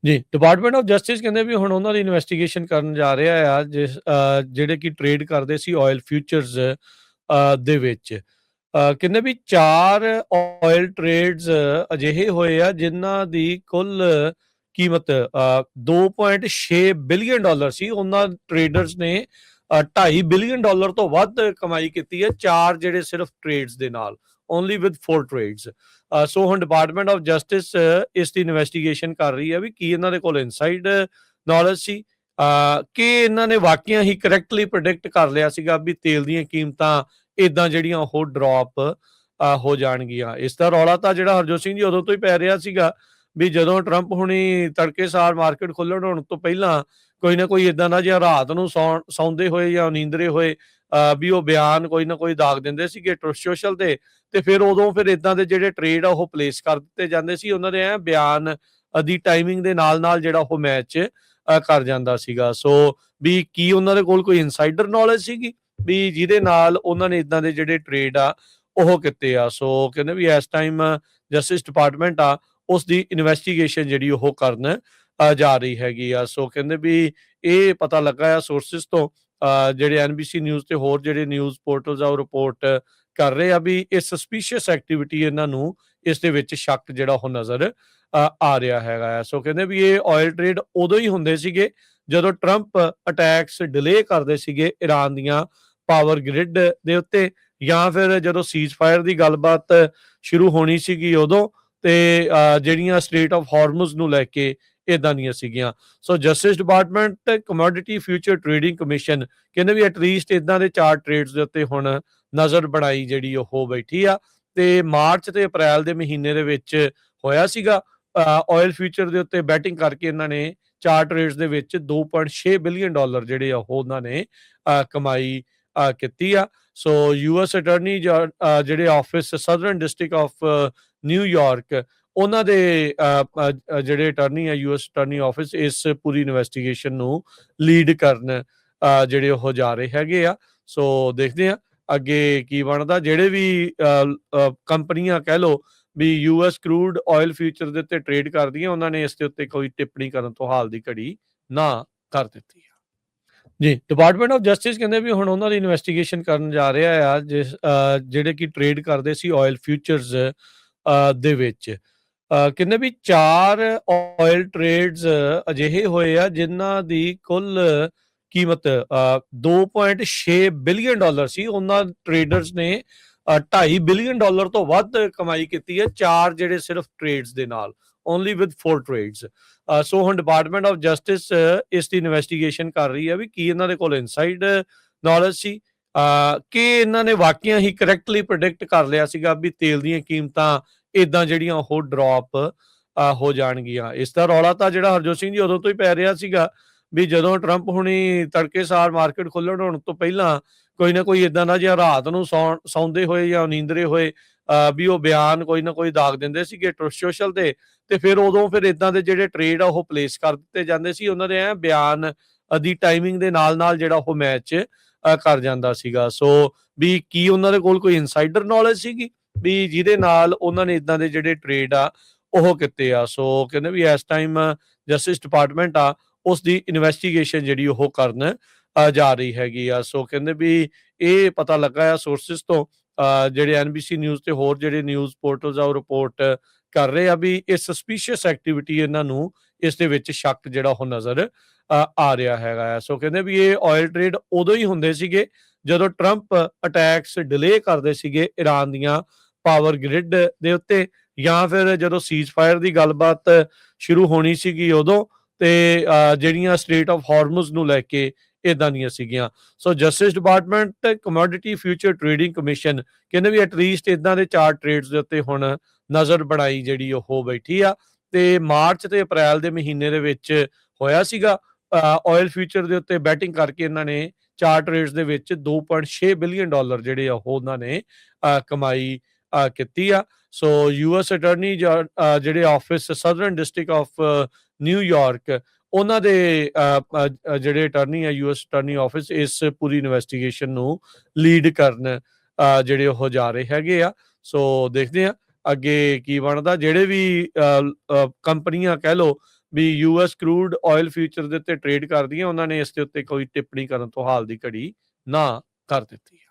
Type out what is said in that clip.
ਜੀ, department of justice ਕਹਿੰਦੇ ਵੀ ਹੁਣ ਉਹਨਾਂ ਦੀ ਇਨਵੈਸਟੀਗੇਸ਼ਨ ਕਰਨ ਜਾ ਰਿਹਾ ਆ ਜਿਹੜੇ ਕਿ ਟ੍ਰੇਡ ਕਰਦੇ ਸੀ ਆਇਲ ਫਿਊਚਰਸ ਦੇ ਵਿੱਚ। ਕਹਿੰਦੇ ਵੀ 4 ਆਇਲ ਟ੍ਰੇਡਸ ਅਜਿਹੇ ਹੋਏ ਆ ਜਿਨ੍ਹਾਂ ਦੀ ਕੁੱਲ ਕੀਮਤ $2.6 ਬਿਲੀਅਨ ਸੀ। ਉਹਨਾਂ ਟ੍ਰੇਡਰਸ ਨੇ 2.5 ਬਿਲੀਅਨ ਡਾਲਰ ਤੋਂ ਵੱਧ ਕਮਾਈ ਕੀਤੀ ਹੈ 4 ਜਿਹੜੇ ਸਿਰਫ ਟ੍ਰੇਡਸ ਦੇ ਨਾਲ, ਓਨਲੀ ਵਿਦ 4 ਟ੍ਰੇਡਸ। ਸੋ ਹੁਣ ਡਿਪਾਰਟਮੈਂਟ ਆਫ ਜਸਟਿਸ ਇਸ ਦੀ ਇਨਵੈਸਟੀਗੇਸ਼ਨ ਕਰ ਰਹੀ ਹੈ ਵੀ ਕੀ ਇਹਨਾਂ ਦੇ ਕੋਲ ਇਨਸਾਈਡ ਨੌਲੇਜ ਸੀ, ਕਿ ਇਹਨਾਂ ਨੇ ਵਾਕਿਆ ਹੀ ਕਰੈਕਟਲੀ ਪ੍ਰੈਡਿਕਟ ਕਰ ਲਿਆ ਸੀਗਾ ਵੀ ਤੇਲ ਦੀਆਂ ਕੀਮਤਾਂ ਇਦਾਂ ਜਿਹੜੀਆਂ ਉਹ ਡ੍ਰੌਪ ਹੋ ਜਾਣਗੀਆਂ। ਇਸ ਦਾ ਰੌਲਾ ਤਾਂ ਜਿਹੜਾ ਹਰਜੋਤ ਸਿੰਘ ਜੀ ਉਦੋਂ ਤੋਂ ਹੀ ਪੈ ਰਿਹਾ ਸੀਗਾ ਵੀ ਜਦੋਂ ਟਰੰਪ ਹੁਣੀ ਤੜਕੇਸਾਰ ਮਾਰਕੀਟ ਖੁੱਲ੍ਹਣ ਹੋਣ ਤੋਂ ਪਹਿਲਾਂ ਕੋਈ ਨਾ ਕੋਈ ਇਦਾਂ ਦਾ ਜਿਹਾ ਰਾਤ ਨੂੰ ਸੌਂਦੇ ਹੋਏ ਜਾਂ ਨੀਂਦਰੇ ਹੋਏ ਵੀ ਉਹ ਬਿਆਨ ਕੋਈ ਨਾ ਕੋਈ ਦਾਗ ਦਿੰਦੇ ਸੀਗੇ ਸੋਸ਼ਲ ਤੇ ਫਿਰ ਉਦੋਂ ਫਿਰ ਇਦਾਂ ਦੇ ਜਿਹੜੇ ਟ੍ਰੇਡ ਆ ਉਹ ਪਲੇਸ ਕਰ ਦਿੱਤੇ ਜਾਂਦੇ ਸੀ। ਉਹਨਾਂ ਦੇ ਬਿਆਨ ਦੀ ਟਾਈਮਿੰਗ ਦੇ ਨਾਲ ਜਿਹੜਾ ਉਹ ਮੈਚ ਕਰ ਜਾਂਦਾ ਸੀਗਾ। ਸੋ ਵੀ ਕੀ ਉਹਨਾਂ ਦੇ ਕੋਲ ਕੋਈ ਇਨਸਾਈਡਰ ਨੌਲੇਜ ਸੀਗੀ ਵੀ ਜਿਹਦੇ ਨਾਲ ਉਹਨਾਂ ਨੇ ਇਦਾਂ ਦੇ ਜਿਹੜੇ ਟ੍ਰੇਡ ਆ ਉਹ ਕੀਤੇ ਆ। ਸੋ ਕਹਿੰਦੇ ਵੀ ਇਸ ਟਾਈਮ ਜਸਟਿਸ ਡਿਪਾਰਟਮੈਂਟ ਆ ਉਸ ਦੀ ਇਨਵੈਸਟੀਗੇਸ਼ਨ ਜਿਹੜੀ ਉਹ ਕਰਨ ਜਾ ਰਹੀ ਹੈਗੀ ਆ। ਸੋ ਕਹਿੰਦੇ ਵੀ ਇਹ ਪਤਾ ਲੱਗਾ ਆ ਸੋਰਸਿਸ ਤੋਂ, ਜਿਹੜੇ NBC ਨਿਊਜ਼ ਤੇ ਹੋਰ ਜਿਹੜੇ ਨਿਊਜ਼ ਪੋਰਟਲਸ ਆ ਉਹ ਰਿਪੋਰਟ ਕਰ ਰਹੇ ਆ ਵੀ ਇਹ ਸਸਪੀਸ਼ੀਅਸ ਐਕਟੀਵਿਟੀ ਇਹਨਾਂ ਨੂੰ ਇਸ ਦੇ ਵਿੱਚ ਸ਼ੱਕ ਜਿਹੜਾ ਉਹ ਨਜ਼ਰ ਆ ਰਿਹਾ ਹੈਗਾ ਆ। ਸੋ ਕਹਿੰਦੇ ਵੀ ਇਹ ਆਇਲ ਟ੍ਰੇਡ ਉਦੋਂ ਹੀ ਹੁੰਦੇ ਸੀਗੇ ਜਦੋਂ ਟਰੰਪ ਅਟੈਕਸ ਡਿਲੇ ਕਰਦੇ ਸੀਗੇ ਈਰਾਨ ਦੀਆਂ ਪਾਵਰ ਗ੍ਰਿਡ ਦੇ ਉੱਤੇ, ਜਾਂ ਫਿਰ ਜਦੋਂ ਸੀਜ਼ ਫਾਇਰ ਦੀ ਗੱਲਬਾਤ ਸ਼ੁਰੂ ਹੋਣੀ ਸੀਗੀ ਉਦੋਂ, ਤੇ ਜਿਹੜੀਆਂ ਸਟ੍ਰੇਟ ਆਫ ਹਾਰਮਜ਼ ਨੂੰ ਲੈ ਕੇ ਇਦਾਂ ਦੀਆਂ ਸੀਗੀਆਂ। So justice department commodity future trading commission ਕਹਿੰਦੇ ਵੀ ਐਟਲੀਸਟ ਇਦਾਂ ਦੇ 4 ਟ੍ਰੇਡਸ ਦੇ ਉੱਤੇ ਹੁਣ ਨਜ਼ਰ ਬਣਾਈ ਜਿਹੜੀ ਉਹ ਬੈਠੀ ਆ। ਤੇ ਮਾਰਚ ਤੇ ਅਪ੍ਰੈਲ ਦੇ ਮਹੀਨੇ ਦੇ ਵਿੱਚ ਹੋਇਆ ਸੀਗਾ ਆਇਲ ਫਿਊਚਰ ਦੇ ਉੱਤੇ ਬੈਟਿੰਗ ਕਰਕੇ ਇਹਨਾਂ ਨੇ 4 ਟ੍ਰੇਡਸ ਦੇ ਵਿੱਚ $2.6 ਬਿਲੀਅਨ ਜਿਹੜੇ ਆ ਉਹ ਉਹਨਾਂ ਨੇ ਕਮਾਈ ਕੀਤੀ ਆ। ਸੋ US ਅਟਾਰਨੀ ਜਿਹੜੇ office southern district of New York, ਉਹਨਾਂ ਦੇ ਜਿਹੜੇ ਅਟਾਰਨੀ ਆ US ਅਟਾਰਨੀ ਆਫਿਸ ਇਸ ਪੂਰੀ ਇਨਵੈਸਟੀਗੇਸ਼ਨ ਨੂੰ ਲੀਡ ਕਰਨ ਜਿਹੜੇ ਉਹ ਜਾ ਰਹੇ ਹੈਗੇ ਆ। ਸੋ ਦੇਖਦੇ ਆ ਅੱਗੇ ਕੀ ਬਣਦਾ। ਜਿਹੜੇ ਵੀ ਕੰਪਨੀਆਂ ਕਹਿ ਲਓ ਵੀ US ਕਰੂਡ ਆਇਲ ਫਿਊਚਰ ਦੇ ਉੱਤੇ ਟ੍ਰੇਡ ਕਰਦੀਆਂ, ਉਹਨਾਂ ਨੇ ਇਸ ਦੇ ਉੱਤੇ ਕੋਈ ਟਿੱਪਣੀ ਕਰਨ ਤੋਂ ਹਾਲ ਦੀ ਘੜੀ ਨਾ ਕਰ ਦਿੱਤੀ ਆ। ਜੀ, ਡਿਪਾਰਟਮੈਂਟ ਆਫ ਜਸਟਿਸ ਕਹਿੰਦੇ ਵੀ ਹੁਣ ਉਹਨਾਂ ਦੀ ਇਨਵੈਸਟੀਗੇਸ਼ਨ ਕਰਨ ਜਾ ਰਿਹਾ ਆ ਜਿਹੜੇ ਕਿ ਟ੍ਰੇਡ ਕਰਦੇ ਸੀ ਆਇਲ ਫਿਊਚਰਸ ਦੇ ਵਿੱਚ। ਕਹਿੰਦੇ ਵੀ 4 ਆਇਲ ਟ੍ਰੇਡਸ ਅਜਿਹੇ ਹੋਏ ਆ ਜਿਨ੍ਹਾਂ ਦੀ ਕੁੱਲ ਕੀਮਤ $2.6 ਬਿਲੀਅਨ ਸੀ। ਉਹਨਾਂ ਟ੍ਰੇਡਰਸ ਨੇ 2.5 ਬਿਲੀਅਨ ਡਾਲਰ ਤੋਂ ਵੱਧ ਕਮਾਈ ਕੀਤੀ ਹੈ 4 ਜਿਹੜੇ ਸਿਰਫ ਟ੍ਰੇਡਸ ਦੇ ਨਾਲ, ਓਨਲੀ ਵਿਦ 4 ਟ੍ਰੇਡਸ। ਸੋ ਹੁਣ ਡਿਪਾਰਟਮੈਂਟ ਆਫ ਜਸਟਿਸ ਇਸ ਦੀ ਇਨਵੈਸਟੀਗੇਸ਼ਨ ਕਰ ਰਹੀ ਹੈ ਵੀ ਕੀ ਇਹਨਾਂ ਦੇ ਕੋਲ ਇਨਸਾਈਡ ਨੌਲੇਜ ਸੀ, ਕਿ ਇਹਨਾਂ ਨੇ ਵਾਕਿਆ ਹੀ ਕਰੈਕਟਲੀ ਪ੍ਰੈਡਿਕਟ ਕਰ ਲਿਆ ਸੀਗਾ ਵੀ ਤੇਲ ਦੀਆਂ ਕੀਮਤਾਂ ਇਦਾਂ ਜਿਹੜੀਆਂ ਉਹ ਡ੍ਰੌਪ ਹੋ ਜਾਣਗੀਆਂ। ਇਸ ਦਾ ਰੌਲਾ ਤਾਂ ਜਿਹੜਾ ਹਰਜੋਤ ਸਿੰਘ ਜੀ ਉਦੋਂ ਤੋਂ ਹੀ ਪੈ ਰਿਹਾ ਸੀਗਾ ਵੀ ਜਦੋਂ ਟਰੰਪ ਹੁਣੀ ਤੜਕੇਸਾਰ ਮਾਰਕੀਟ ਖੁੱਲ੍ਹਣ ਹੋਣ ਤੋਂ ਪਹਿਲਾਂ ਕੋਈ ਨਾ ਕੋਈ ਇਦਾਂ ਦਾ ਜਿਹਾ ਰਾਤ ਨੂੰ ਸੌਂਦੇ ਹੋਏ ਜਾਂ ਨੀਂਦਰੇ ਹੋਏ ਵੀ ਉਹ ਬਿਆਨ ਕੋਈ ਨਾ ਕੋਈ ਦਾਗ ਦਿੰਦੇ ਸੀਗੇ ਸੋਸ਼ਲ ਤੇ ਫਿਰ ਉਦੋਂ ਫਿਰ ਇਦਾਂ ਦੇ ਜਿਹੜੇ ਟ੍ਰੇਡ ਆ ਉਹ ਪਲੇਸ ਕਰ ਦਿੱਤੇ ਜਾਂਦੇ ਸੀ। ਉਹਨਾਂ ਦੇ ਬਿਆਨ ਦੀ ਟਾਈਮਿੰਗ ਦੇ ਨਾਲ ਜਿਹੜਾ ਉਹ ਮੈਚ ਕਰ ਜਾਂਦਾ ਸੀਗਾ। ਸੋ ਵੀ ਕੀ ਉਹਨਾਂ ਦੇ ਕੋਲ ਕੋਈ ਇਨਸਾਈਡਰ ਨੌਲੇਜ ਸੀਗੀ ਵੀ ਜਿਹਦੇ ਨਾਲ ਉਹਨਾਂ ਨੇ ਇਦਾਂ ਦੇ ਜਿਹੜੇ ਟ੍ਰੇਡ ਆ ਉਹ ਕੀਤੇ ਆ। ਸੋ ਕਹਿੰਦੇ ਵੀ ਇਸ ਟਾਈਮ ਜਸਟਿਸ ਡਿਪਾਰਟਮੈਂਟ ਆ ਉਸ ਦੀ ਇਨਵੈਸਟੀਗੇਸ਼ਨ ਜਿਹੜੀ ਉਹ ਕਰਨ ਜਾ ਰਹੀ ਹੈਗੀ ਆ। ਸੋ ਕਹਿੰਦੇ ਵੀ ਇਹ ਪਤਾ ਲੱਗਾ ਆ ਸੋਰਸਿਸ ਤੋਂ, ਜਿਹੜੇ NBC ਨਿਊਜ਼ ਤੇ ਹੋਰ ਜਿਹੜੇ ਨਿਊਜ਼ ਪੋਰਟਲਸ ਆ ਉਹ ਰਿਪੋਰਟ ਕਰ ਰਹੇ ਆ ਵੀ ਇਹ ਸਸਪੀਸ਼ੀਅਸ ਐਕਟੀਵਿਟੀ ਇਹਨਾਂ ਨੂੰ ਇਸ ਦੇ ਵਿੱਚ ਸ਼ੱਕ ਜਿਹੜਾ ਉਹ ਨਜ਼ਰ ਆ ਰਿਹਾ ਹੈਗਾ। ਸੋ ਕਹਿੰਦੇ ਵੀ ਇਹ ਆਇਲ ਟ੍ਰੇਡ ਉਦੋਂ ਹੀ ਹੁੰਦੇ ਸੀਗੇ ਜਦੋਂ ਟਰੰਪ ਅਟੈਕਸ ਡਿਲੇ ਕਰਦੇ ਸੀਗੇ ਈਰਾਨ ਦੀਆਂ ਪਾਵਰ ਗ੍ਰਿਡ ਦੇ ਉੱਤੇ, ਜਾਂ ਫਿਰ ਜਦੋਂ ਸੀਜ਼ ਫਾਇਰ ਦੀ ਗੱਲਬਾਤ ਸ਼ੁਰੂ ਹੋਣੀ ਸੀਗੀ ਉਦੋਂ, ਤੇ ਜਿਹੜੀਆਂ ਸਟ੍ਰੇਟ ਆਫ ਹਾਰਮਜ਼ ਨੂੰ ਲੈ ਕੇ ਇਦਾਂ ਦੀਆਂ ਸੀਗੀਆਂ। So justice department commodity future trading commission ਕਹਿੰਦੇ ਵੀ ਐਟਲੀਸਟ ਇਦਾਂ ਦੇ 4 ਟ੍ਰੇਡਸ ਦੇ ਉੱਤੇ ਹੁਣ ਨਜ਼ਰ ਬਣਾਈ ਜਿਹੜੀ ਉਹ ਬੈਠੀ ਆ। ਤੇ ਮਾਰਚ ਤੇ ਅਪ੍ਰੈਲ ਦੇ ਮਹੀਨੇ ਦੇ ਵਿੱਚ ਹੋਇਆ ਸੀਗਾ ਆਇਲ ਫਿਊਚਰ ਦੇ ਉੱਤੇ ਬੈਟਿੰਗ ਕਰਕੇ ਇਹਨਾਂ ਨੇ 4 ਟ੍ਰੇਡਸ ਦੇ ਵਿੱਚ $2.6 ਬਿਲੀਅਨ ਜਿਹੜੇ ਆ ਉਹ ਉਹਨਾਂ ਨੇ ਕਮਾਈ ਕੀਤੀ ਆ। ਸੋ US ਅਟਾਰਨੀ ਜਿਹੜੇ office southern district of New York, ਉਹਨਾਂ ਦੇ ਜਿਹੜੇ ਅਟਾਰਨੀ ਆ US ਅਟਾਰਨੀ ਆਫਿਸ ਇਸ ਪੂਰੀ ਇਨਵੈਸਟੀਗੇਸ਼ਨ ਨੂੰ ਲੀਡ ਕਰਨ ਜਿਹੜੇ ਉਹ ਜਾ ਰਹੇ ਹੈਗੇ ਆ। ਸੋ ਦੇਖਦੇ ਆ ਅੱਗੇ ਕੀ ਬਣਦਾ। ਜਿਹੜੇ ਵੀ ਕੰਪਨੀਆਂ ਕਹਿ ਲਓ ਵੀ ਯੂਐਸ ਕਰੂਡ ਆਇਲ ਫਿਊਚਰ ਦੇ ਉੱਤੇ ਟ੍ਰੇਡ ਕਰਦੀਆਂ, ਉਹਨਾਂ ਨੇ ਇਸ ਦੇ ਉੱਤੇ ਕੋਈ ਟਿੱਪਣੀ ਕਰਨ ਤੋਂ ਹਾਲ ਦੀ ਘੜੀ ਨਾ ਕਰ ਦਿੱਤੀ ਹੈ।